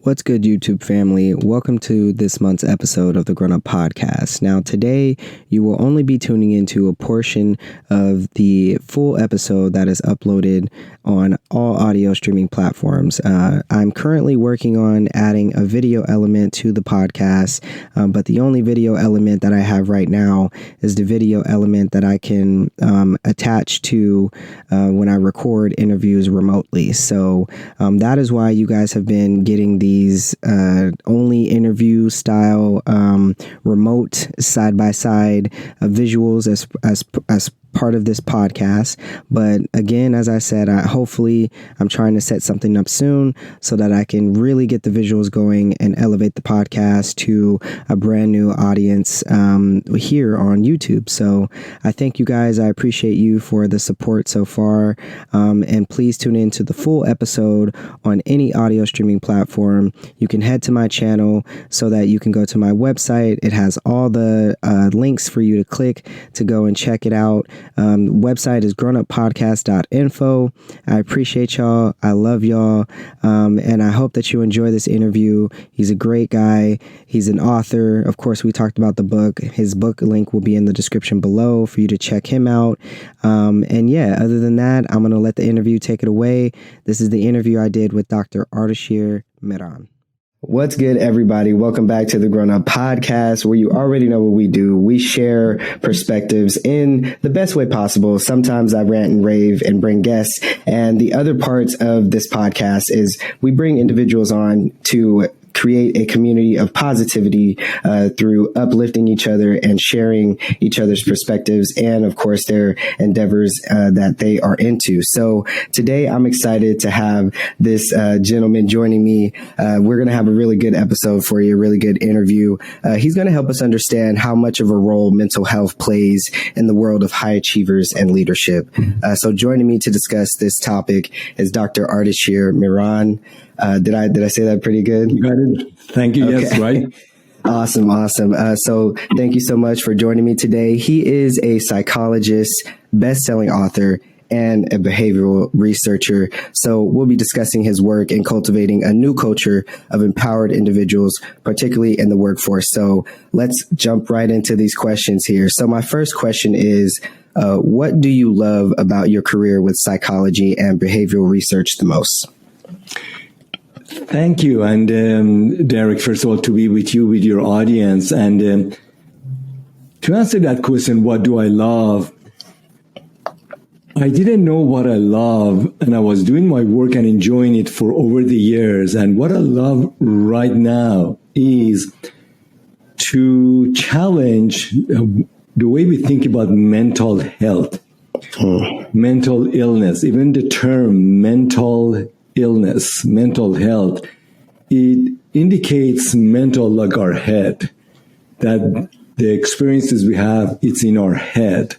What's good, YouTube family? Welcome to this month's episode of the Grown Up Podcast. Now, today you will only be tuning into a portion of the full episode that is uploaded on all audio streaming platforms. I'm currently working on adding a video element to the podcast, but the only video element that I have right now is the video element that I can attach to when I record interviews remotely. So that is why you guys have been getting these only interview style remote side-by-side visuals as part of this podcast. But again, as I said, hopefully I'm trying to set something up soon so that I can really get the visuals going and elevate the podcast to a brand new audience here on YouTube. So I thank you guys. I appreciate you for the support so far. And please tune in to the full episode on any audio streaming platform. You can head to my channel so that you can go to my website. It has all the links for you to click to go and check it out. Website is grownuppodcast.info. I appreciate y'all. I love y'all. And I hope that you enjoy this interview. He's a great guy. He's an author. Of course, we talked about the book. His book link will be in the description below for you to check him out. And yeah, other than that, I'm going to let the interview take it away. This is the interview I did with Dr. Ardeshir Mehran. What's good, everybody? Welcome back to the Grown Up Podcast, where you already know what we do. We share perspectives in the best way possible. Sometimes I rant and rave and bring guests. And the other parts of this podcast is we bring individuals on to create a community of positivity through uplifting each other and sharing each other's perspectives and, of course, their endeavors that they are into. So today I'm excited to have this gentleman joining me. We're going to have a really good episode for you, a really good interview. He's going to help us understand how much of a role mental health plays in the world of high achievers and leadership. So joining me to discuss this topic is Dr. Ardeshir Mehran. Did I say that pretty good? You got it. Thank you. Okay. Yes, right. Awesome. So thank you so much for joining me today. He is a psychologist, best-selling author, and a behavioral researcher. So we'll be discussing his work in cultivating a new culture of empowered individuals, particularly in the workforce. So let's jump right into these questions here. So my first question is, what do you love about your career with psychology and behavioral research the most? Thank you. And Derek, first of all, to be with you, with your audience. And to answer that question, what do I love? I didn't know what I love, and I was doing my work and enjoying it for over the years. And what I love right now is to challenge the way we think about mental health, mental illness, even the term mental illness, mental health, it indicates mental like our head, that the experiences we have, it's in our head.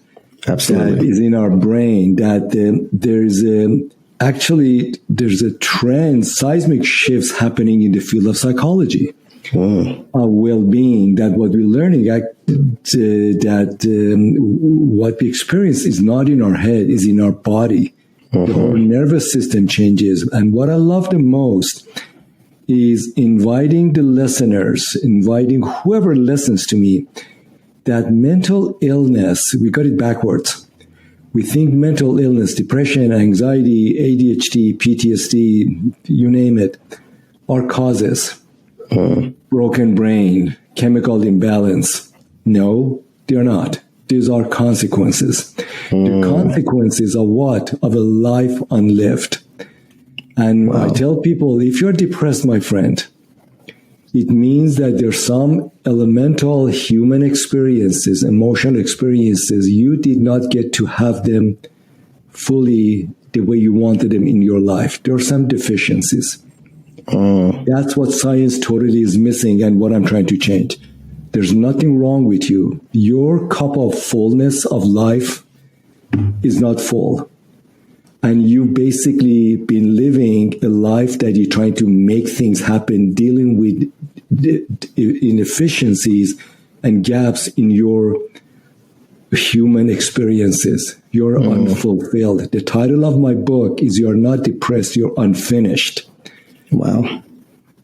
Absolutely. That is in our brain, that there's a trend, seismic shifts happening in the field of psychology, well-being, that what we're learning, what we experience is not in our head, is in our body. The whole nervous system changes. And what I love the most is inviting the listeners, inviting whoever listens to me, that mental illness, we got it backwards. We think mental illness, depression, anxiety, ADHD, PTSD, you name it, are causes. Broken brain, chemical imbalance. No, they're not. These are consequences. The consequences of what? Of a life unlived. And I tell people, if you're depressed, my friend, it means that there's some elemental human experiences, emotional experiences, you did not get to have them fully the way you wanted them in your life. There are some deficiencies. That's what science totally is missing and what I'm trying to change. There's nothing wrong with you. Your cup of fullness of life is not full. And you've basically been living a life that you're trying to make things happen, dealing with inefficiencies and gaps in your human experiences. You're unfulfilled. The title of my book is You're Not Depressed, You're Unfinished. Wow.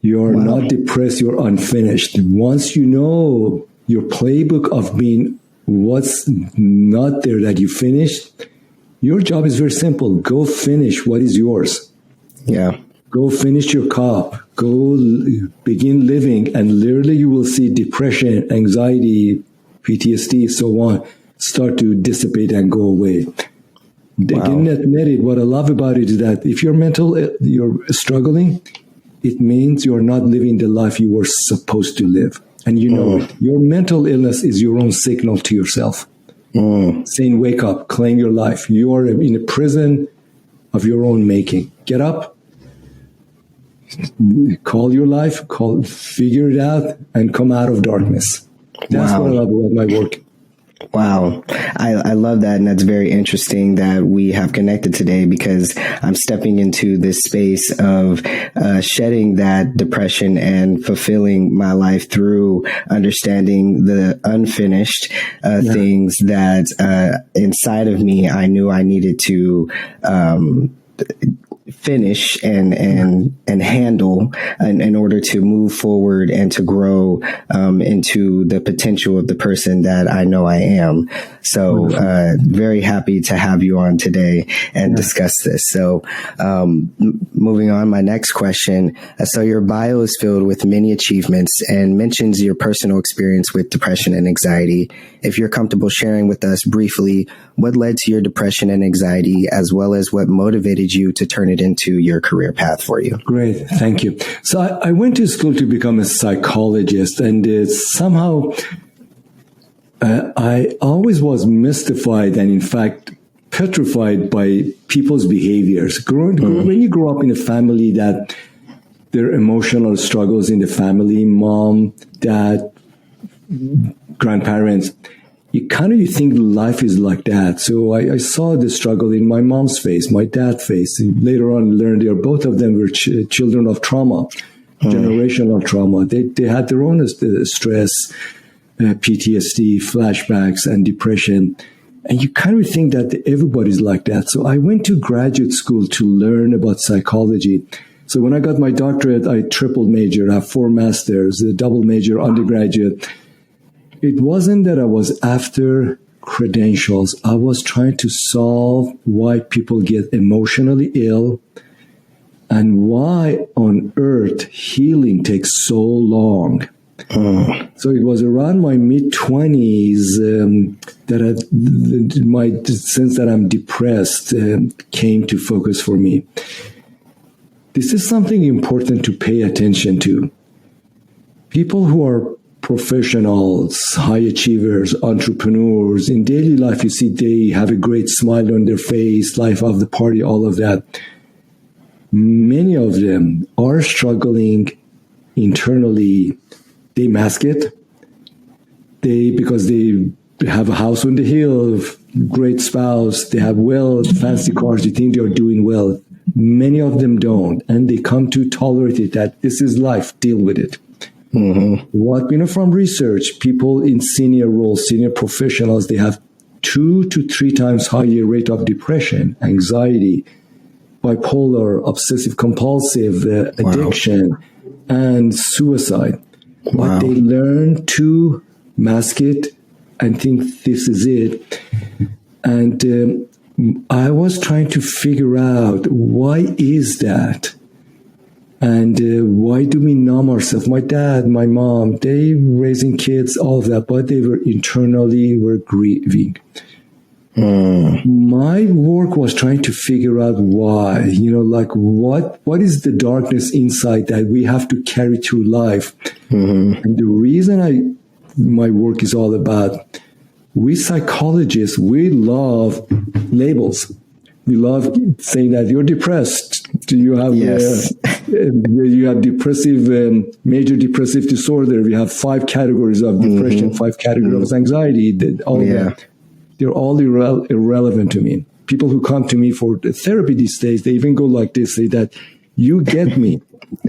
You're Wow. not depressed, you're unfinished. Once you know your playbook of being what's not there that you finished, your job is very simple. Go finish what is yours. Yeah. Go finish your cup. Go begin living, and literally you will see depression, anxiety, PTSD, so on, start to dissipate and go away. They didn't admit it. What I love about it is that if you're struggling, it means you're not living the life you were supposed to live. And you know it. Your mental illness is your own signal to yourself. Saying, wake up, claim your life. You are in a prison of your own making. Get up, call your life, figure it out, and come out of darkness. That's what I love about my work. Wow. I love that. And that's very interesting that we have connected today, because I'm stepping into this space of shedding that depression and fulfilling my life through understanding the unfinished things that inside of me I knew I needed to finish and handle in order to move forward and to grow into the potential of the person that I know I am. So very happy to have you on today and discuss this. So moving on, my next question. So your bio is filled with many achievements and mentions your personal experience with depression and anxiety. If you're comfortable sharing with us briefly what led to your depression and anxiety, as well as what motivated you to turn it into your career path for you. Great. Thank you. So I went to school to become a psychologist, and somehow I always was mystified and, in fact, petrified by people's behaviors. When you grow up in a family that there are emotional struggles in the family, mom, dad, grandparents, you think life is like that. So I saw the struggle in my mom's face, my dad's face. Later on, learned both of them were children of trauma, generational trauma. They had their own stress, PTSD, flashbacks, and depression. And you kind of think that everybody's like that. So I went to graduate school to learn about psychology. So when I got my doctorate, I triple majored, I have 4 masters, a double major undergraduate. It wasn't that I was after credentials. I was trying to solve why people get emotionally ill and why on earth healing takes so long. So it was around my mid-20s that my sense that I'm depressed came to focus for me. This is something important to pay attention to. People who are professionals, high achievers, entrepreneurs, in daily life, you see they have a great smile on their face, life of the party, all of that. Many of them are struggling internally. They mask it. Because they have a house on the hill, great spouse, they have wealth, fancy cars, you think they're doing well. Many of them don't. And they come to tolerate it, that this is life, deal with it. What we know from research, people in senior roles, senior professionals, they have 2 to 3 times higher rate of depression, anxiety, bipolar, obsessive compulsive, addiction, and suicide. But they learn to mask it and think this is it. And I was trying to figure out, why is that? And why do we numb ourselves? My dad, my mom, they raising kids, all of that, but they were internally grieving. My work was trying to figure out why, what is the darkness inside that we have to carry through life? And the reason my work is all about, we psychologists, we love labels. We love saying that you're depressed. You have you have depressive, major depressive disorder. We have 5 categories of depression, 5 categories of anxiety. All that. They're all irrelevant to me. People who come to me for the therapy these days, they even go like this, say that, you get me.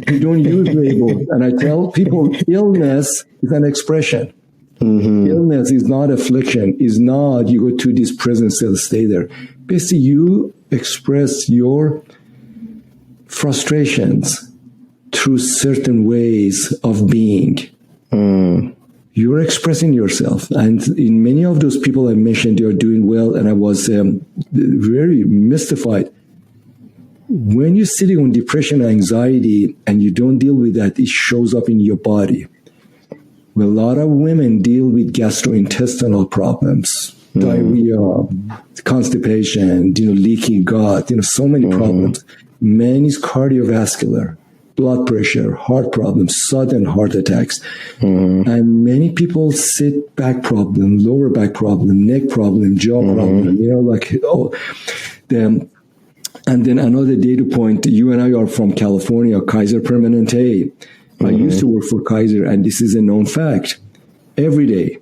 You don't use labels. And I tell people, illness is an expression. Illness is not affliction, is not you go to this prison cell, stay there. Basically, you express your frustrations through certain ways of being. You're expressing yourself. And in many of those people I mentioned, they are doing well. And I was very mystified. When you're sitting on depression and anxiety and you don't deal with that, it shows up in your body. Well, a lot of women deal with gastrointestinal problems, diarrhea, constipation, leaky gut, so many problems. Men is cardiovascular, blood pressure, heart problems, sudden heart attacks. And many people sit back problem, lower back problem, neck problem, jaw problem, and then another data point, you and I are from California, Kaiser Permanente. I used to work for Kaiser, and this is a known fact. Every day,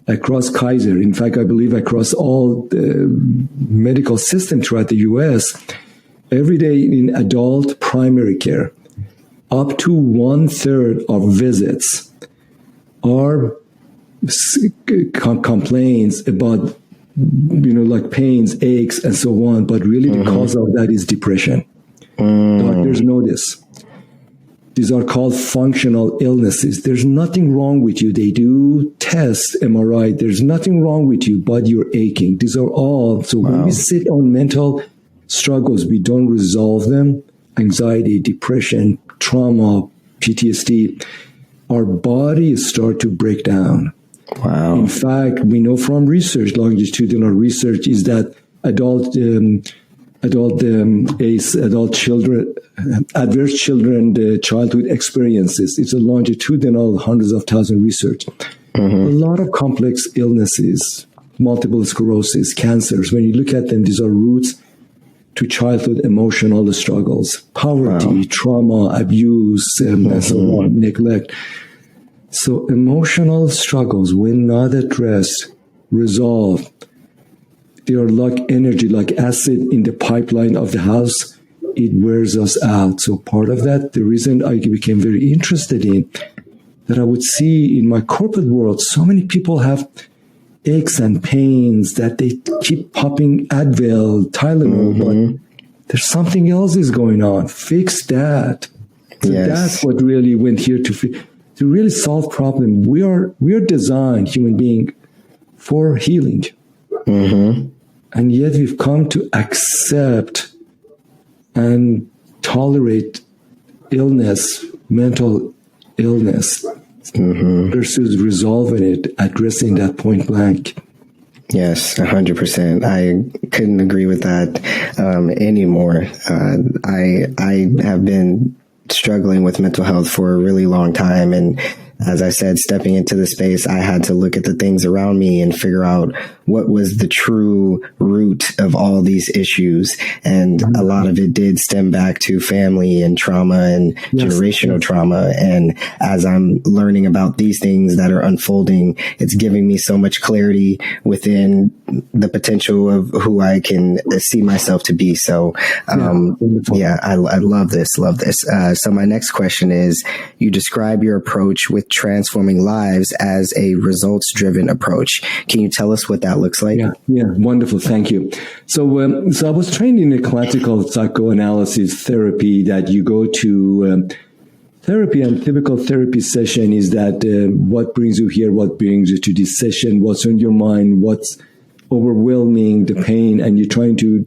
across Kaiser, in fact, I believe across all the medical system throughout the U.S., every day in adult primary care, up to 1/3 of visits are complaints about, like pains, aches, and so on. But really the cause of that is depression. Doctors know this. These are called functional illnesses. There's nothing wrong with you. They do tests, MRI. There's nothing wrong with you, but you're aching. These are all. So when we sit on mental struggles, we don't resolve them. Anxiety, depression, trauma, PTSD, our bodies start to break down. Wow. In fact, we know from research, longitudinal research, is that adult children, adverse childhood experiences. It's a longitudinal, hundreds of thousands research. A lot of complex illnesses, multiple sclerosis, cancers. When you look at them, these are roots to childhood emotional struggles, poverty, trauma, abuse, and so on, neglect. So emotional struggles, when not addressed, resolved, they are like energy, like acid in the pipeline of the house. It wears us out. So part of that, the reason I became very interested in, that I would see in my corporate world, so many people have aches and pains that they keep popping Advil, Tylenol, but there's something else is going on. Fix that. So that's what really went here to really solve problem. We are designed, human being, for healing. And yet we've come to accept and tolerate illness, mental illness, versus resolving it, addressing that point blank. Yes, 100%. I couldn't agree with that anymore. I have been struggling with mental health for a really long time, and as I said, stepping into the space, I had to look at the things around me and figure out what was the true root of all these issues. And a lot of it did stem back to family and trauma and generational trauma. And as I'm learning about these things that are unfolding, it's giving me so much clarity within the potential of who I can see myself to be. So, I love this. So my next question is, you describe your approach with transforming lives as a results-driven approach. Can you tell us what that looks like? Yeah, wonderful. Thank you. So I was trained in a classical psychoanalysis therapy that you go to therapy, and typical therapy session is that what brings you here, what brings you to this session, what's on your mind, what's overwhelming, the pain, and you're trying to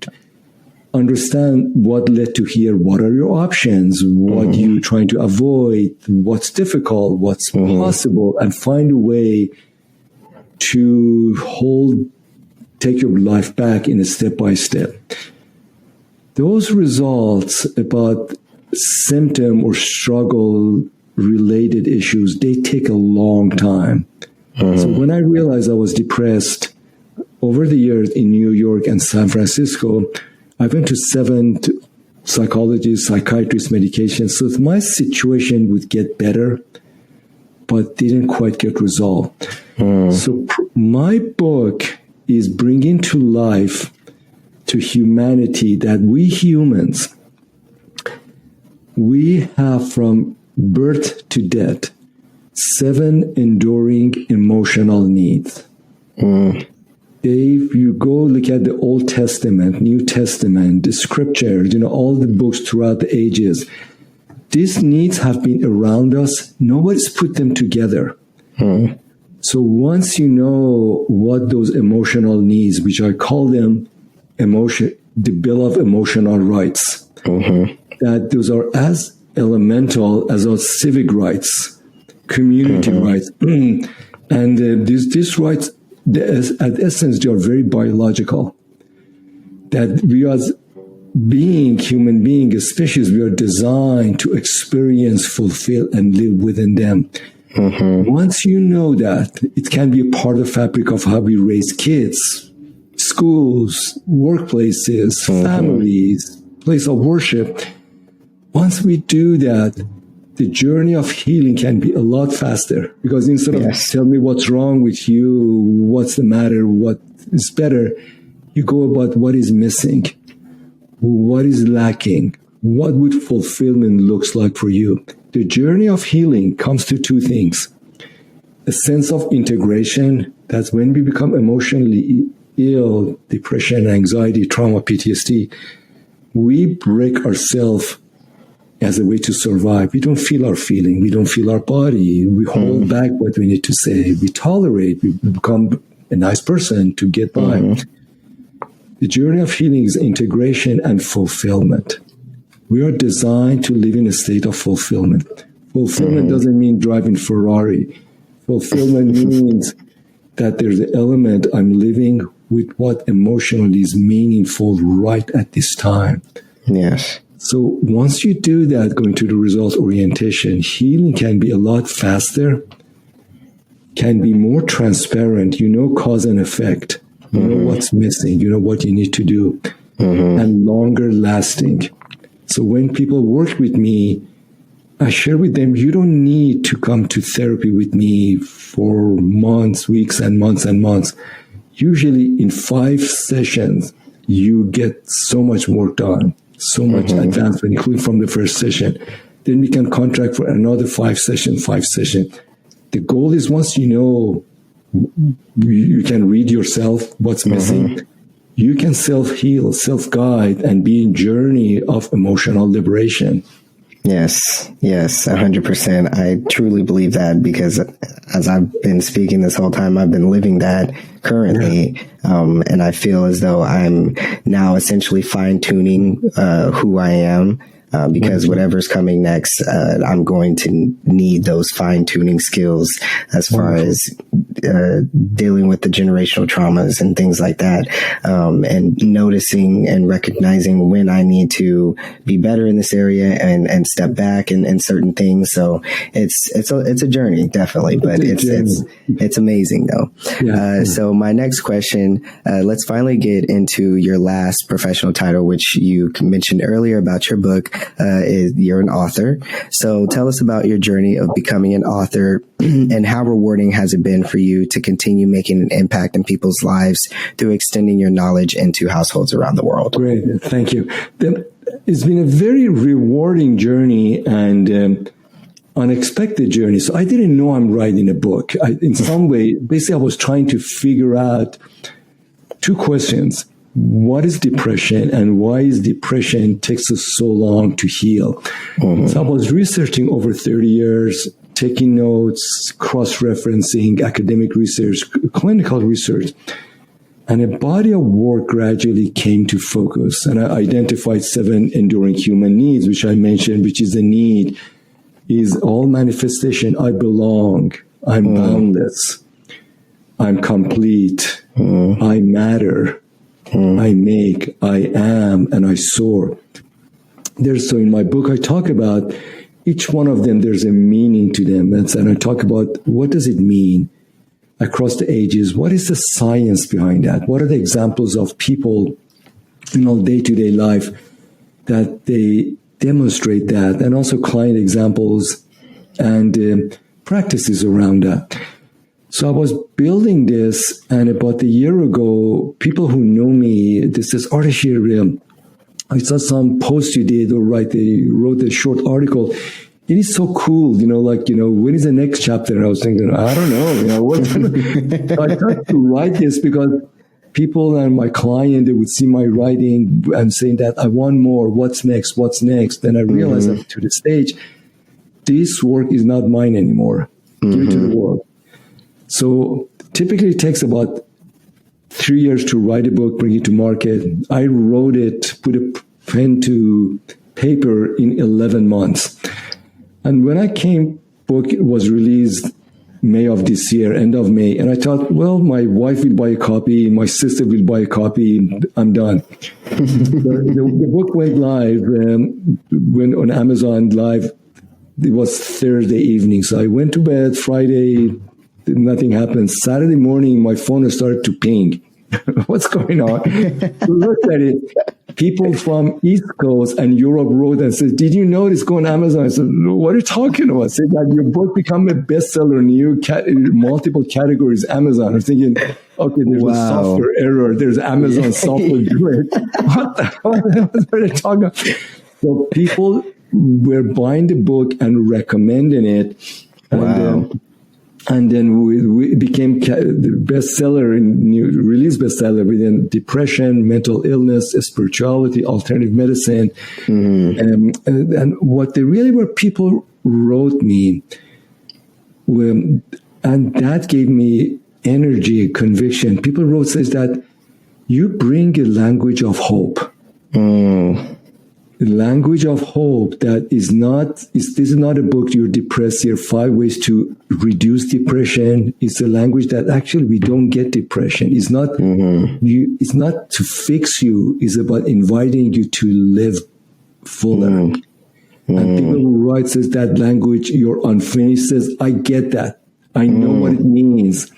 understand what led to here, what are your options, what you're trying to avoid, what's difficult, what's possible, and find a way to take your life back in a step-by-step. Those results about symptom or struggle related issues, they take a long time. So when I realized I was depressed over the years in New York and San Francisco, I went to 7 psychologists, psychiatrists, medications, so my situation would get better, but didn't quite get resolved. So my book is bringing to life to humanity that we humans, we have from birth to death 7 enduring emotional needs. If you go look at the Old Testament, New Testament, the scriptures, all the books throughout the ages, these needs have been around us. Nobody's put them together. So once you know what those emotional needs, which I call them the Bill of Emotional Rights, that those are as elemental as our civic rights, community rights. And these rights, at essence, they are very biological. That we as human being, a species, we are designed to experience, fulfill, and live within them. Once you know that, it can be a part of the fabric of how we raise kids, schools, workplaces, families, place of worship. Once we do that, the journey of healing can be a lot faster, because instead of tell me what's wrong with you, what's the matter, what is better, you go about what is missing, what is lacking, what would fulfillment looks like for you. The journey of healing comes to two things: a sense of integration. That's when we become emotionally ill, depression, anxiety, trauma, PTSD. We break ourselves as a way to survive. We don't feel our feeling. We don't feel our body. We hold back what we need to say. We tolerate. We become a nice person to get by. The journey of healing is integration and fulfillment. We are designed to live in a state of fulfillment. Fulfillment doesn't mean driving Ferrari. Fulfillment means that there's an element I'm living with what emotionally is meaningful right at this time. Yes. So once you do that, going to the result orientation, healing can be a lot faster, can be more transparent. You know cause and effect. You know what's missing. You know what you need to do. And longer lasting. So when people work with me, I share with them, you don't need to come to therapy with me for months, weeks, and months and months. Usually in 5 sessions, you get so much work done, so much advancement, including from the first session. Then we can contract for another 5 sessions. The goal is, once you know, you can read yourself what's missing, you can self-heal, self-guide, and be in journey of emotional liberation. Yes, 100%. I truly believe that, because as I've been speaking this whole time, I've been living that currently. And I feel as though I'm now essentially fine-tuning who I am. Because whatever's coming next, I'm going to need those fine-tuning skills as far as dealing with the generational traumas and things like that, and noticing and recognizing when I need to be better in this area and step back in certain things. So it's a journey, definitely, but it's amazing though. So my next question, let's finally get into your last professional title, which you mentioned earlier about your book. You're an author. So tell us about your journey of becoming an author and how rewarding has it been for you to continue making an impact in people's lives through extending your knowledge into households around the world. Great. Thank you. It's been a very rewarding journey and unexpected journey. So I didn't know I'm writing a book. In some way, basically, I was trying to figure out 2 questions. What is depression, and why is depression takes us so long to heal? So I was researching over 30 years, taking notes, cross-referencing academic research, clinical research, and a body of work gradually came to focus. And I identified 7 enduring human needs, which I mentioned, which is the need is all manifestation. I belong. I'm boundless. I'm complete. I matter. I make, I am, and I soar. So in my book, I talk about each one of them. There's a meaning to them. And I talk about what does it mean across the ages? What is the science behind that? What are the examples of people in day-to-day life that they demonstrate that? And also client examples and practices around that. So I was building this, and about a year ago, people who know me, this is Ardeshir, I saw some post you did they wrote a short article. It is so cool, when is the next chapter? And I was thinking, I don't know, so I tried to write this because people and my client, they would see my writing and saying that I want more. What's next? What's next? Then I realized that to the stage, this work is not mine anymore. Give it to the world. So typically it takes about 3 years to write a book, bring it to market. I wrote it, put a pen to paper in 11 months. And when book was released May of this year, end of May, and I thought, well, my wife will buy a copy, my sister will buy a copy, I'm done. the book went live, went on Amazon live. It was Thursday evening, so I went to bed. Friday, nothing happened. Saturday morning, my phone started to ping. What's going on? So looked at it. People from East Coast and Europe wrote and said, "Did you know this? Go on Amazon." I said, "What are you talking about?" I said that your book become a bestseller in multiple categories. Amazon. I'm thinking, okay, there's a software error. There's Amazon software doing it. What the hell are they talking about? So people were buying the book and recommending it. And then we became the bestseller, release bestseller within depression, mental illness, spirituality, alternative medicine. And what they really were, people wrote me, and that gave me energy, conviction. People wrote, says that you bring a language of hope. Language of hope that this is not a book, you're depressed, here 5 ways to reduce depression. It's a language that actually we don't get depression. It's not it's not to fix you, it's about inviting you to live fuller. And people who write says that language, you're unfinished, says, I get that. I know what it means.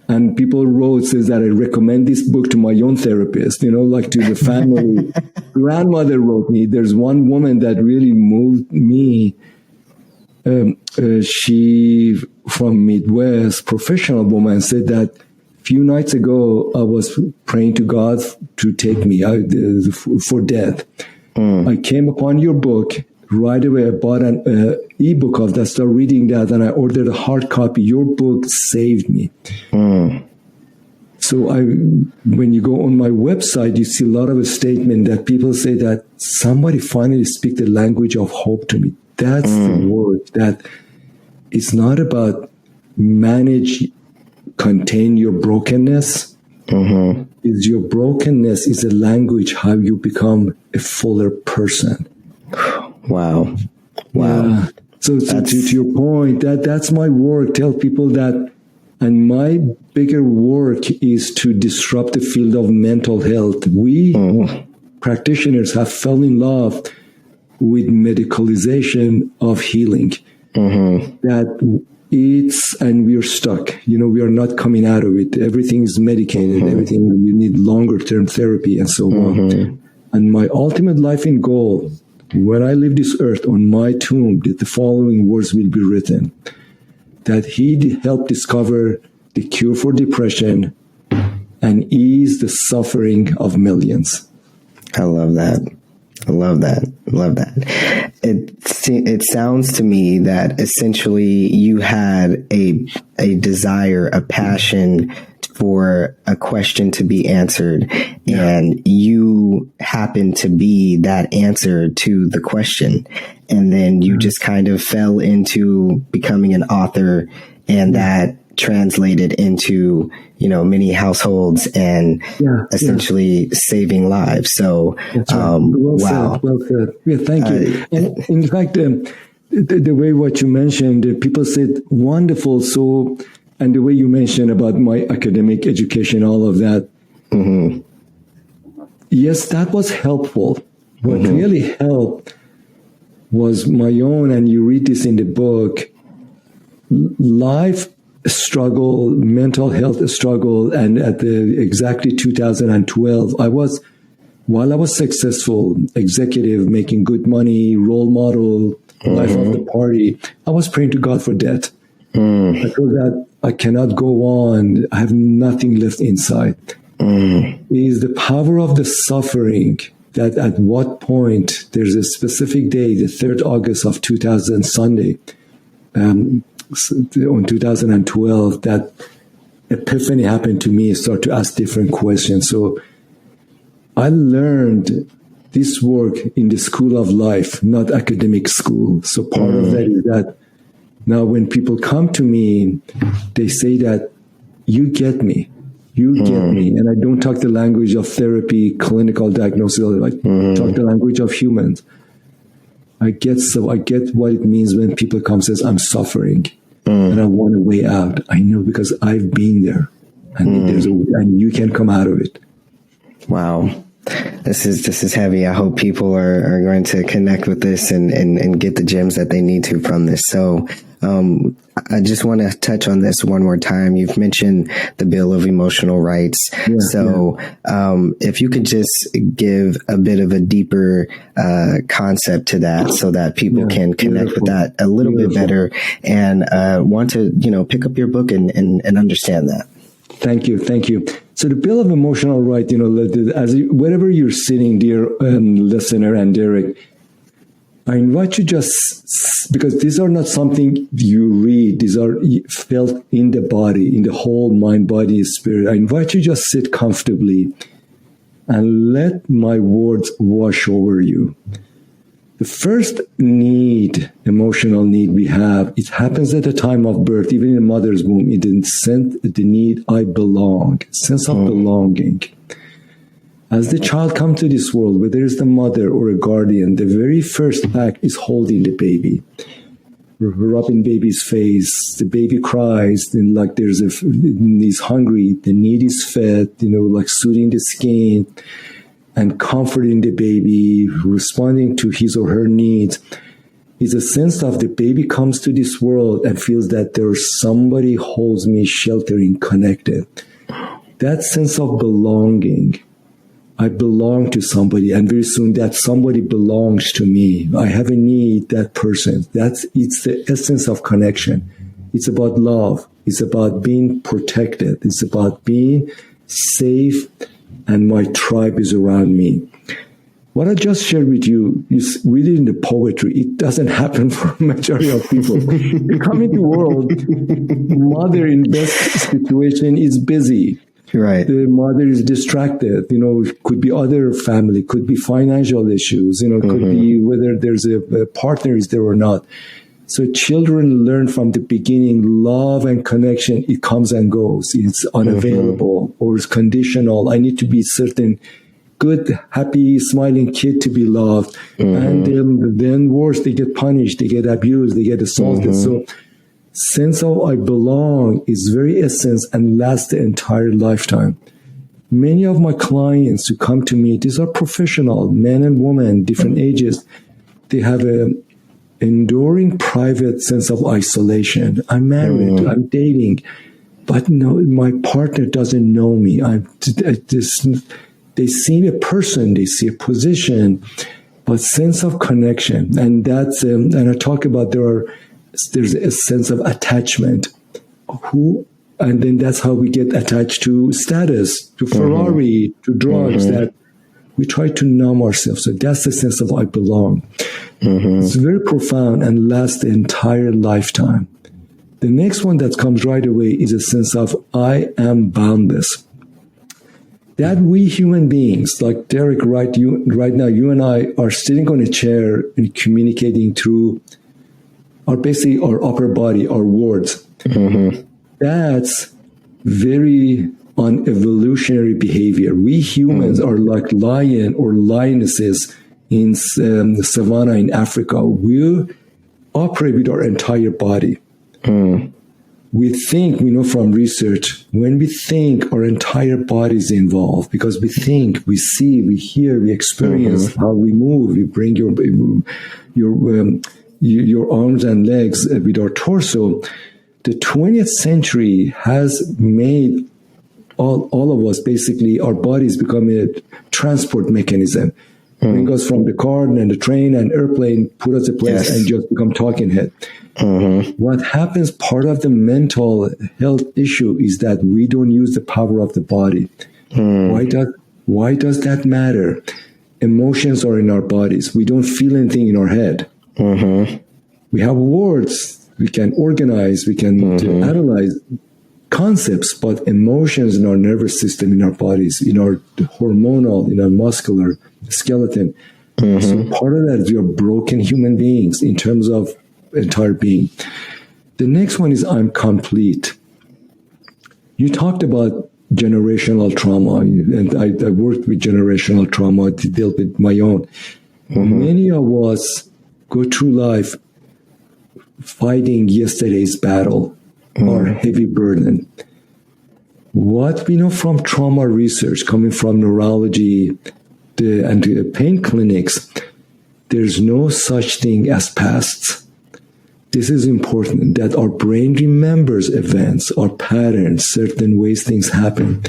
And people wrote, says that I recommend this book to my own therapist, like to the family. Grandmother wrote me. There's one woman that really moved me. She, from Midwest, professional woman, said that a few nights ago, I was praying to God to take me out for death. I came upon your book. Right away, I bought an ebook of that, started reading that, and I ordered a hard copy. Your book saved me. So when you go on my website, you see a lot of a statement that people say that somebody finally speak the language of hope to me. That's the word, that it's not about contain your brokenness. Is your brokenness is a language how you become a fuller person. Wow. Yeah. So to your point, that's my work. Tell people that, and my bigger work is to disrupt the field of mental health. We practitioners have fell in love with medicalization of healing. That and we're stuck. We are not coming out of it. Everything is medicated. Everything, you need longer term therapy and so on. And my ultimate life and goal, when I leave this earth, on my tomb, that the following words will be written: that he helped discover the cure for depression and ease the suffering of millions. I love that. I love that. Love that. It sounds to me that essentially you had a desire, a passion for a question to be answered, and you happen to be that answer to the question. And then you just kind of fell into becoming an author, and that translated into, many households and essentially saving lives. So, wow. Well said. Yeah, thank you. And in fact, the way what you mentioned, people said, wonderful. So, and the way you mentioned about my academic education, all of that. Yes, that was helpful. What really helped was my own, and you read this in the book, life struggle, mental health struggle. And at exactly 2012, while I was successful, executive, making good money, role model, life of the party, I was praying to God for death. I thought that I cannot go on. I have nothing left inside. It is the power of the suffering that at what point, there's a specific day, the 3rd August of 2000, Sunday, on 2012, that epiphany happened to me. I start to ask different questions. So I learned this work in the school of life, not academic school. So part of that is that now when people come to me, they say that you get me. You get me. And I don't talk the language of therapy, clinical diagnosis. I talk the language of humans. I get what it means when people come and says, I'm suffering and I want a way out. I know because I've been there. And and you can come out of it. Wow. This is heavy. I hope people are going to connect with this and get the gems that they need to from this. So, I just want to touch on this one more time. You've mentioned the Bill of Emotional Rights. If you could just give a bit of a deeper concept to that so that people can connect with that a little bit better and want to, pick up your book and understand that. Thank you. So the Bill of Emotional Right, wherever you're sitting, dear listener and Derek, I invite you because these are not something you read. These are felt in the body, in the whole mind, body, spirit. I invite you just sit comfortably and let my words wash over you. The first emotional need we have, it happens at the time of birth, even in a mother's womb. It is the need, I belong, sense of belonging. As the child comes to this world, whether it's the mother or a guardian, the very first act is holding the baby, rubbing baby's face. The baby cries, then he's hungry. The need is fed, like soothing the skin and comforting the baby, responding to his or her needs. It's a sense of the baby comes to this world and feels that there's somebody holds me, sheltering, connected. That sense of belonging. I belong to somebody, and very soon that somebody belongs to me. I have a need, that person. It's the essence of connection. It's about love. It's about being protected. It's about being safe, and my tribe is around me. What I just shared with you is really in the poetry. It doesn't happen for a majority of people. You come into the world, mother in best situation is busy. Right. The mother is distracted. Could be other family, could be financial issues, could be whether there's a partner is there or not. So children learn from the beginning, love and connection, it comes and goes. It's unavailable or it's conditional. I need to be certain good, happy, smiling kid to be loved. And then worse, they get punished, they get abused, they get assaulted. So sense of I belong is very essence and lasts the entire lifetime. Many of my clients who come to me, these are professional, men and women, different ages. They have an enduring private sense of isolation. I'm married, I'm dating, but no, my partner doesn't know me. They see a person, they see a position, but sense of connection. And that's, and I talk about there's a sense of attachment. And then that's how we get attached to status, to Ferrari, to drugs, that we try to numb ourselves. So that's the sense of I belong. It's very profound and lasts the entire lifetime. The next one that comes right away is a sense of I am boundless. That we human beings, like Derek, right now, you and I are sitting on a chair and communicating through basically our upper body, our words. That's very unevolutionary behavior. We humans are like lion or lionesses in the savannah in Africa. We operate with our entire body. We think, we know from research, when we think, our entire body is involved because we think, we see, we hear, we experience how we move. You bring your arms and legs with our torso. The 20th century has made all of us, basically, our bodies become a transport mechanism. Bring us from the car and the train and airplane, put us a place and just become talking head. What happens, part of the mental health issue is that we don't use the power of the body. Why does that matter? Emotions are in our bodies. We don't feel anything in our head. We have words. We can organize. We can analyze. concepts, but emotions in our nervous system, in our bodies, in our hormonal, in our muscular skeleton. So part of that is we are broken human beings in terms of entire being. The next one is I'm complete. You talked about generational trauma, and I worked with generational trauma to deal with my own. Many of us go through life fighting yesterday's battle or heavy burden. What we know from trauma research, coming from neurology and the pain clinics, there's no such thing as pasts. This is important, that our brain remembers events or patterns, certain ways things happen.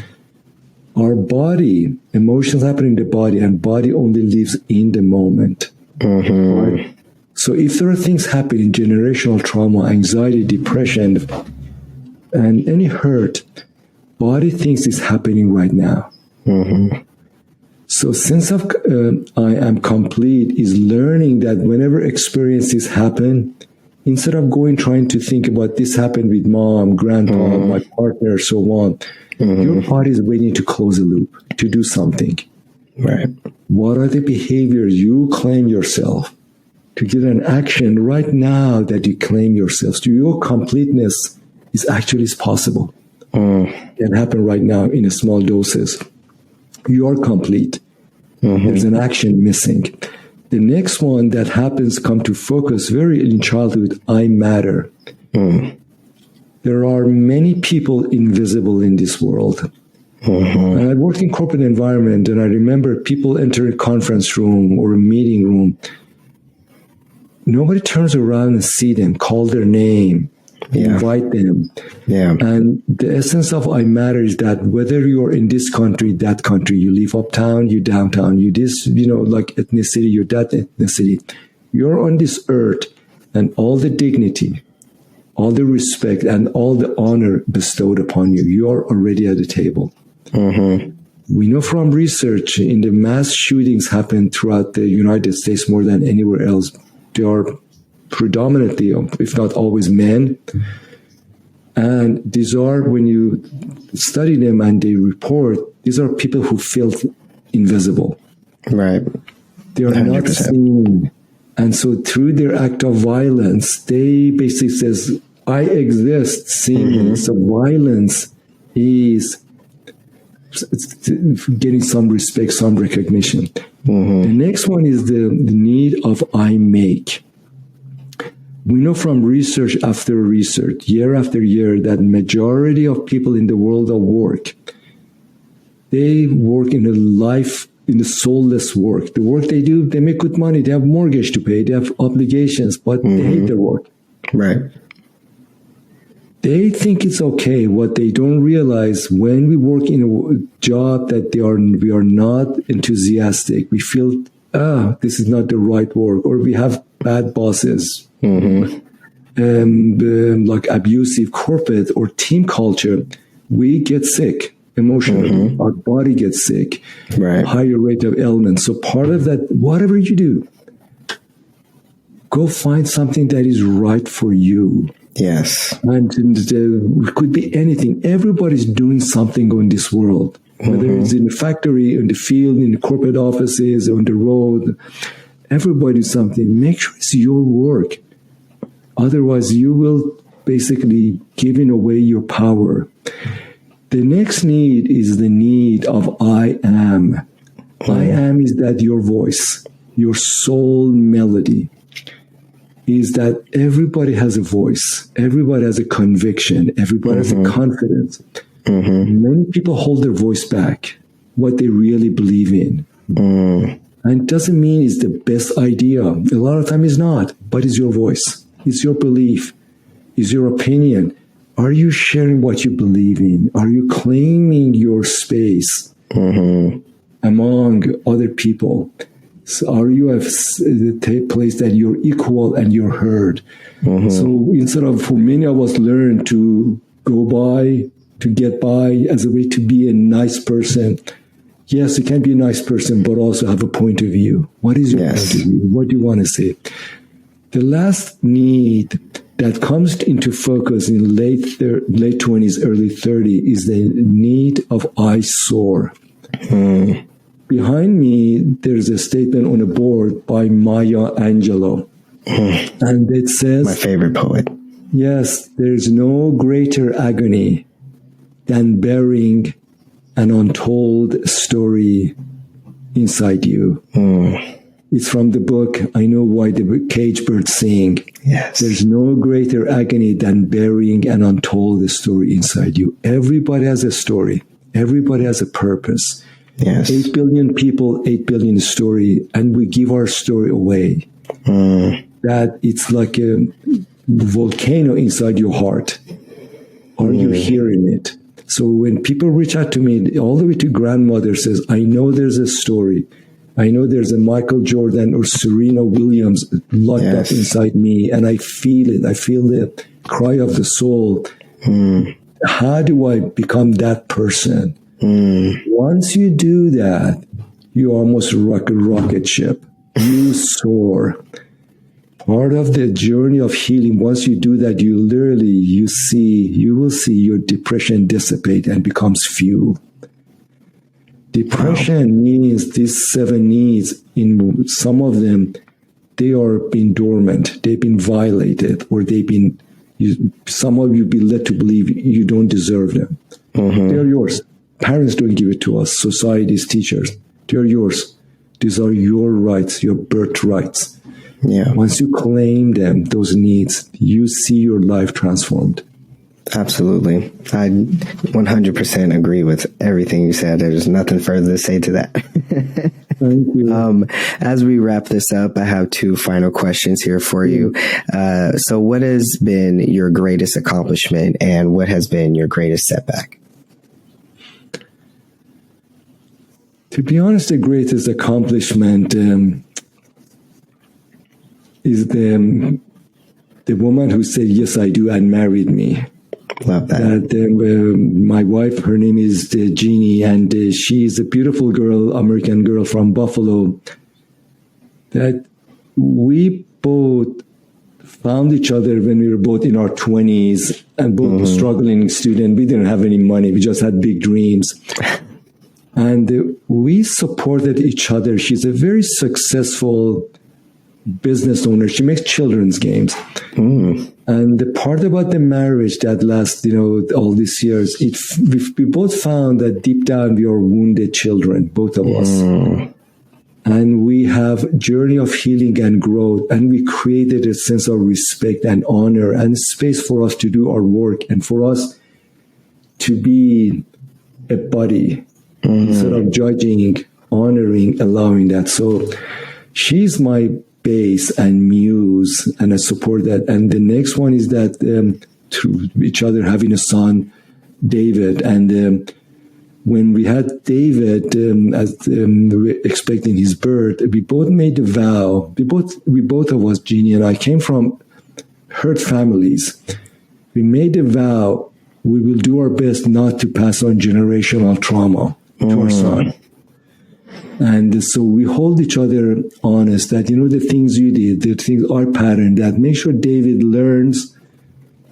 Our body, emotions happen in the body, and body only lives in the moment. Right? So if there are things happening, generational trauma, anxiety, depression, and any hurt, body thinks it's happening right now. So sense of I am complete is learning that whenever experiences happen, instead of trying to think about this happened with mom, grandpa, my partner, so on, your body is waiting to close a loop, to do something. Right. What are the behaviors you claim yourself? To get an action right now that you claim yourself. So your completeness is actually possible. It can happen right now in small doses. You are complete. There's an action missing. The next one that happens come to focus very in childhood, I matter. There are many people invisible in this world. And I worked in corporate environment, and I remember people enter a conference room or a meeting room. Nobody turns around and see them, call their name, invite them. And the essence of I matter is that whether you're in this country, that country, you live uptown, you downtown, you this, like ethnicity, you're that ethnicity. You're on this earth, and all the dignity, all the respect, and all the honor bestowed upon you, you're already at the table. We know from research in the mass shootings happen throughout the United States more than anywhere else. They are predominantly, if not always, men. And these are, when you study them and they report, these are people who feel invisible. Right. They are 100%. Not seen. And so through their act of violence, they basically says, I exist, seen. So violence is getting some respect, some recognition. The next one is the need of I make. We know from research after research, year after year, that majority of people in the world of work, they work in a soulless work. The work they do, they make good money, they have mortgage to pay, they have obligations, but they hate their work. Right. They think it's okay. What they don't realize, when we work in a job that we are not enthusiastic, we feel, this is not the right work, or we have bad bosses, like abusive corporate or team culture, we get sick emotionally. Our body gets sick, higher rate of ailments. So part of that, whatever you do, go find something that is right for you. Yes. And it could be anything. Everybody's doing something in this world, whether it's in the factory, in the field, in the corporate offices, on the road. Everybody's something. Make sure it's your work. Otherwise, you will basically giving away your power. The next need is the need of I am. I am is that your voice, your soul melody. Is that everybody has a voice, everybody has a conviction, everybody has a confidence. Many people hold their voice back, what they really believe in. And it doesn't mean it's the best idea. A lot of time it's not, but it's your voice. It's your belief. It's your opinion. Are you sharing what you believe in? Are you claiming your space among other people? So are you at a place that you're equal and you're heard? So instead of, for many of us, learn to go by, to get by as a way to be a nice person. Yes, you can be a nice person, but also have a point of view. What is your point of view? What do you want to say? The last need that comes into focus in late 20s, early 30s is the need of I soar. Behind me, there's a statement on a board by Maya Angelou. And it says, my favorite poet. Yes, there's no greater agony than bearing an untold story inside you. It's from the book, I Know Why the Cage Birds Sing. Yes. There's no greater agony than burying an untold story inside you. Everybody has a story. Everybody has a purpose. Yes. 8 billion people, 8 billion story, and we give our story away. That it's like a volcano inside your heart. Are you hearing it? So when people reach out to me, all the way to grandmother says, I know there's a story. I know there's a Michael Jordan or Serena Williams locked up inside me, and I feel it. I feel the cry of the soul. How do I become that person? Once you do that, you almost rock a rocket ship. You soar. Part of the journey of healing, once you do that, you will see your depression dissipate and becomes fuel. Depression means these 7 needs, in some of them, they are being dormant, they've been violated, or some of you be led to believe you don't deserve them. They're yours. Parents don't give it to us, society's teachers. They're yours. These are your rights, your birthrights. Yeah. Once you claim them, those needs, you see your life transformed. Absolutely. I 100% agree with everything you said. There's nothing further to say to that. Thank you. As we wrap this up, I have 2 final questions here for you. So what has been your greatest accomplishment, and what has been your greatest setback? To be honest, the greatest accomplishment is the woman who said, yes, I do, and married me. Love that. My wife, her name is Jeannie, and she's a beautiful girl, American girl from Buffalo. That we both found each other when we were both in our 20s and both struggling students. We didn't have any money. We just had big dreams. And we supported each other. She's a very successful business owner. She makes children's games. And the part about the marriage that lasts, all these years, we both found that deep down we are wounded children, both of us. And we have journey of healing and growth, and we created a sense of respect and honor and space for us to do our work and for us to be a buddy instead of judging, honoring, allowing that. So she's my base and muse, and I support that. And the next one is that through each other having a son, David. And when we had David, as expecting his birth, we both made a vow. We both of us, Jeannie and I, came from hurt families. We made a vow: we will do our best not to pass on generational trauma to our son. And so we hold each other honest that, the things you did, the things are patterned, that make sure David learns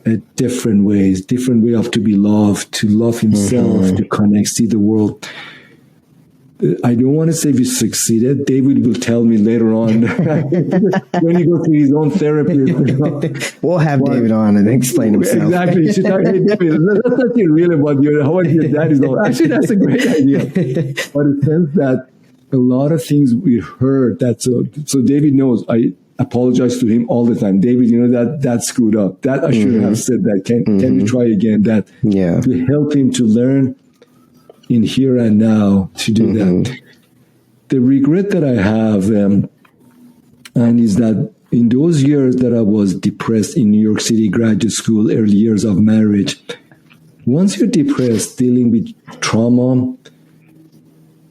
a different way of to be loved, to love himself, to connect, see the world. I don't want to say we succeeded. David will tell me later on when he goes through his own therapy. We'll have David on and explain himself. Exactly. You should talk, hey, David, let's not get real about how your dad is. Actually, that's a great idea. But it says that a lot of things we heard that so David knows. I apologize to him all the time. David, that screwed up. That I shouldn't have said that. Can we try again? That to help him to learn in here and now to do that. The regret that I have, and is that in those years that I was depressed in New York City graduate school, early years of marriage, once you're depressed, dealing with trauma,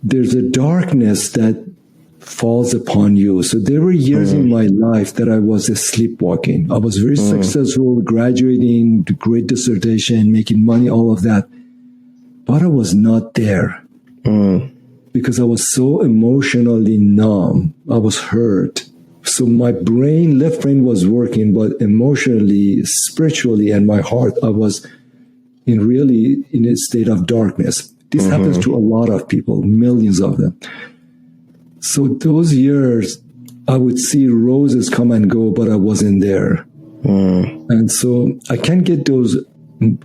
there's a darkness that falls upon you. So there were years in my life that I was sleepwalking. I was very successful, graduating, great dissertation, making money, all of that. But I was not there because I was so emotionally numb. I was hurt. So my brain, left brain was working, but emotionally, spiritually, and my heart, I was really in a state of darkness. This happens to a lot of people, millions of them. So those years, I would see roses come and go, but I wasn't there. And so I can't get those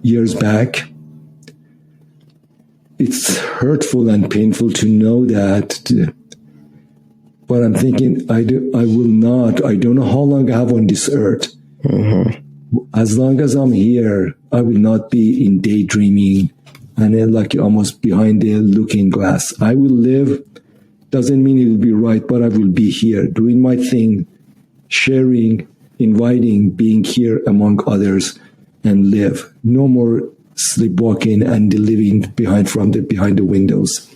years back. It's hurtful and painful to know that. But I'm thinking, I don't know how long I have on this earth. As long as I'm here, I will not be in daydreaming and then like almost behind the looking glass. I will live. Doesn't mean it will be right, but I will be here doing my thing, sharing, inviting, being here among others and live. No more sleepwalking and living behind the windows.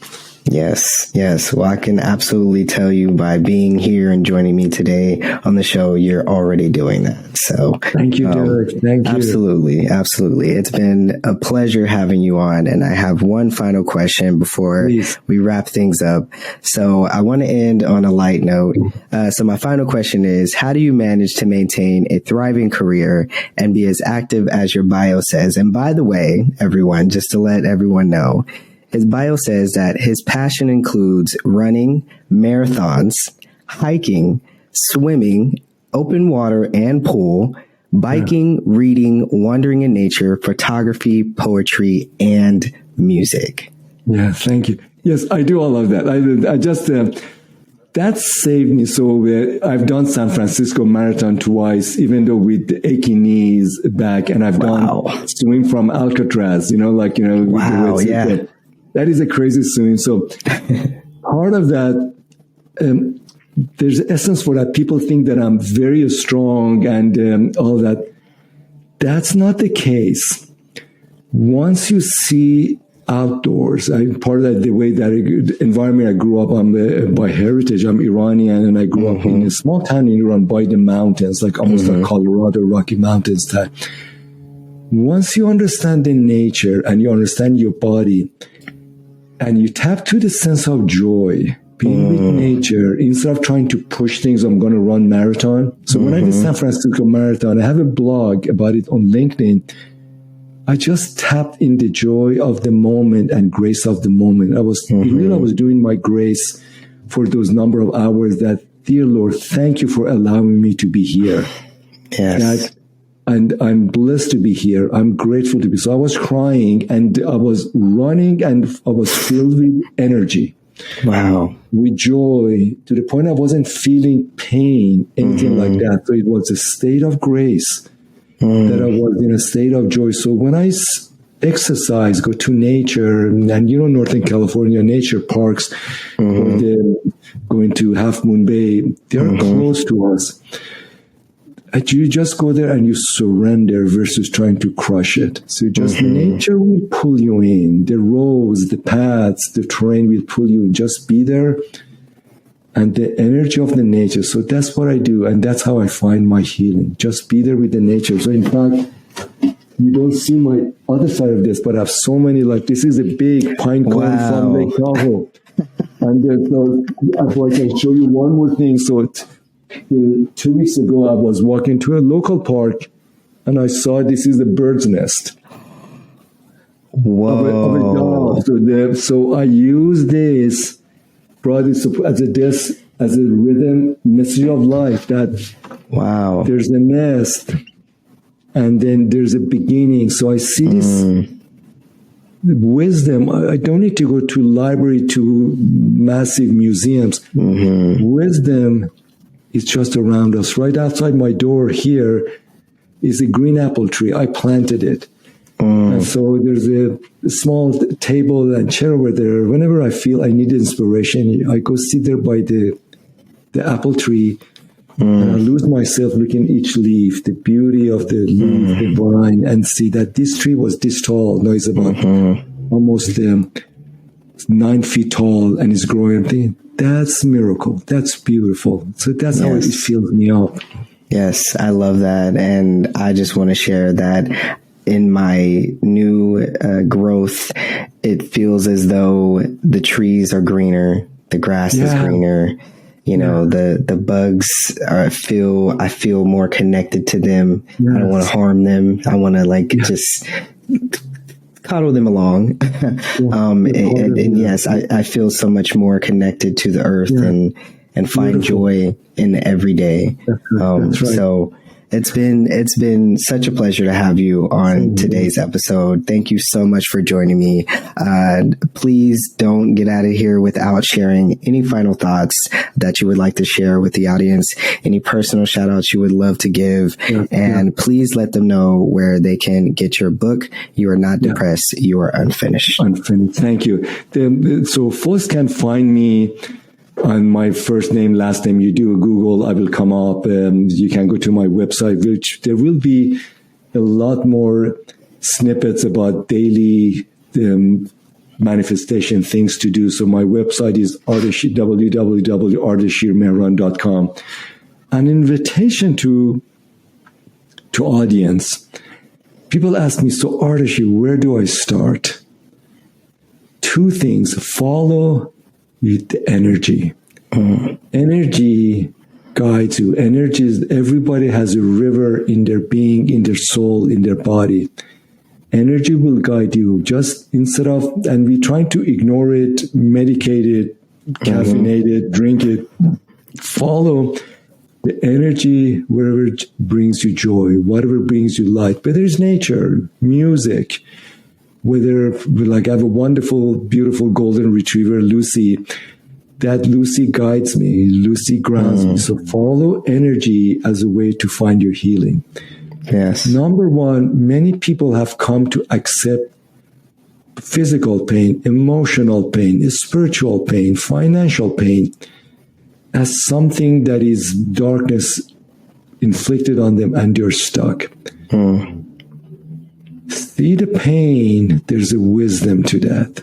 Yes. Well, I can absolutely tell you by being here and joining me today on the show, you're already doing that. So thank you, Derek. Thank you. Absolutely. It's been a pleasure having you on. And I have one final question before we wrap things up. So I want to end on a light note. So my final question is, how do you manage to maintain a thriving career and be as active as your bio says? And by the way, everyone, just to let everyone know, his bio says that his passion includes running, marathons, hiking, swimming, open water and pool, biking, reading, wandering in nature, photography, poetry, and music. Yeah, thank you. Yes, I do all of that. I just, that saved me. So I've done San Francisco Marathon twice, even though with aching knees back, and I've done swimming from Alcatraz, Wow, yeah. That is a crazy swim. So part of that, there's essence for that. People think that I'm very strong and all that. That's not the case. Once you see outdoors, part of that, the way that environment I grew up, by heritage, I'm Iranian, and I grew up in a small town in Iran by the mountains, like almost like Colorado, Rocky Mountains type. Once you understand the nature and you understand your body, and you tap to the sense of joy, being with nature, instead of trying to push things, I'm going to run marathon. So when I did San Francisco Marathon, I have a blog about it on LinkedIn. I just tapped in the joy of the moment and grace of the moment. I was doing my grace for those number of hours that, dear Lord, thank you for allowing me to be here. Yes. And I'm blessed to be here. I'm grateful to be. So I was crying and I was running and I was filled with energy. Wow. With joy to the point I wasn't feeling pain, anything like that. So it was a state of grace that I was in a state of joy. So when I exercise, go to nature, and Northern California nature parks, going to Half Moon Bay, they're close to us. You just go there and you surrender versus trying to crush it. So just nature will pull you in. The roads, the paths, the terrain will pull you in. Just be there and the energy of the nature. So that's what I do. And that's how I find my healing. Just be there with the nature. So in fact, you don't see my other side of this, but I have so many, this is a big pine cone from Lake Tahoe. And I can show you one more thing. So 2 weeks ago, I was walking to a local park and I saw this is a bird's nest. Whoa. Of a dove. So I use this, brought it as a rhythm, message of life that there's a nest and then there's a beginning. So I see this wisdom. I don't need to go to library, to massive museums. Wisdom is just around us. Right outside my door here is a green apple tree. I planted it. And so there's a small table and chair over there. Whenever I feel I need inspiration, I go sit there by the apple tree and I lose myself looking at each leaf, the beauty of the leaf, the vine, and see that this tree was this tall. Now it's about almost 9 feet tall and it's growing. I'm thinking, that's miracle. That's beautiful. So that's how it fills me up. Yes, I love that. And I just want to share that in my new growth, it feels as though the trees are greener, the grass is greener, You know, the bugs I feel more connected to them. I don't want to harm them. I want to just coddle them along. And yes, I feel so much more connected to the earth and find joy in the everyday. That's right. So it's been such a pleasure to have you on today's episode. Thank you so much for joining me. Please don't get out of here without sharing any final thoughts that you would like to share with the audience, any personal shout outs you would love to give, and please let them know where they can get your book. You Are Not Depressed, You Are Unfinished. Thank you. So folks can find me on my first name, last name. You do a Google, I will come up. You can go to my website, which there will be a lot more snippets about daily manifestation things to do. So my website is www.ardeshirmehran.com. An invitation to audience. People ask me, so Ardeshir, where do I start? Two things. Follow with the energy. Energy guides you. Energy is, everybody has a river in their being, in their soul, in their body. Energy will guide you. Just instead of, and we're trying to ignore it, medicate it, caffeinate it, drink it. Follow the energy wherever it brings you joy, whatever brings you light. Whether it's nature, music, whether, like, I have a wonderful, beautiful golden retriever, Lucy. That Lucy guides me. Lucy grounds me. So follow energy as a way to find your healing. Yes. Number one, many people have come to accept physical pain, emotional pain, spiritual pain, financial pain as something that is darkness inflicted on them, and they're stuck. See the pain, there's a wisdom to that.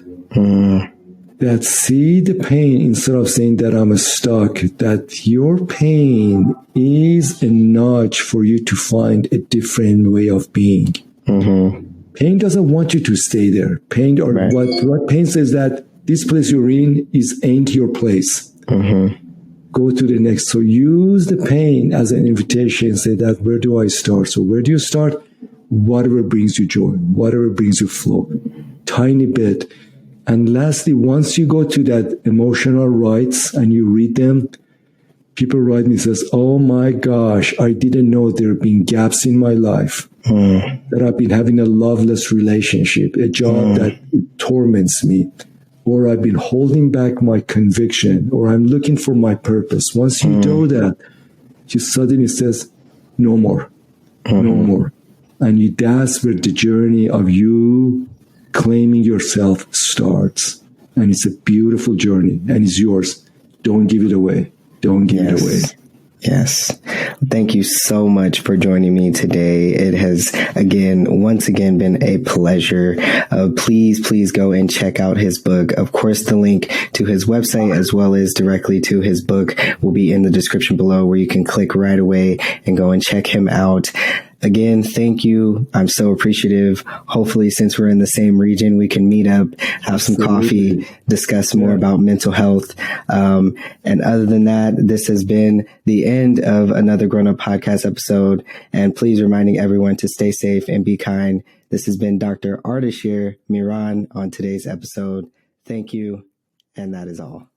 That see the pain, instead of saying that I'm stuck, that your pain is a nudge for you to find a different way of being. Pain doesn't want you to stay there. Pain, or what pain says, that this place you're in ain't your place. Go to the next. So use the pain as an invitation. Say that, where do I start? So where do you start? Whatever brings you joy, whatever brings you flow, tiny bit. And lastly, once you go to that emotional rights and you read them, people write me, says, oh my gosh, I didn't know there have been gaps in my life, that I've been having a loveless relationship, a job that torments me, or I've been holding back my conviction, or I'm looking for my purpose. Once you do that, you suddenly says, no more, no more. And that's where the journey of you claiming yourself starts. And it's a beautiful journey, and it's yours. Don't give it away. Don't give it away. Yes. Thank you so much for joining me today. It has once again been a pleasure. Please go and check out his book. Of course, the link to his website as well as directly to his book will be in the description below, where you can click right away and go and check him out. Again, thank you. I'm so appreciative. Hopefully, since we're in the same region, we can meet up, have some coffee, discuss more about mental health. And other than that, this has been the end of another Grown Up Podcast episode. And please reminding everyone to stay safe and be kind. This has been Dr. Ardeshir Mehran on today's episode. Thank you. And that is all.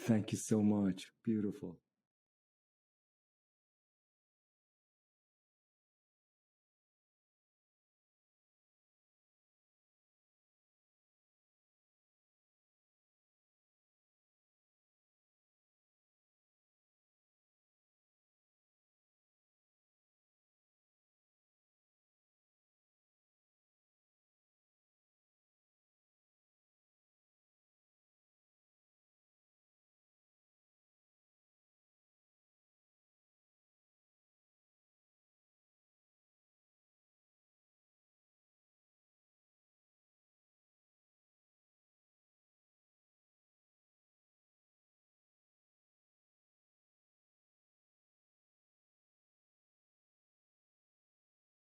Thank you so much. Beautiful.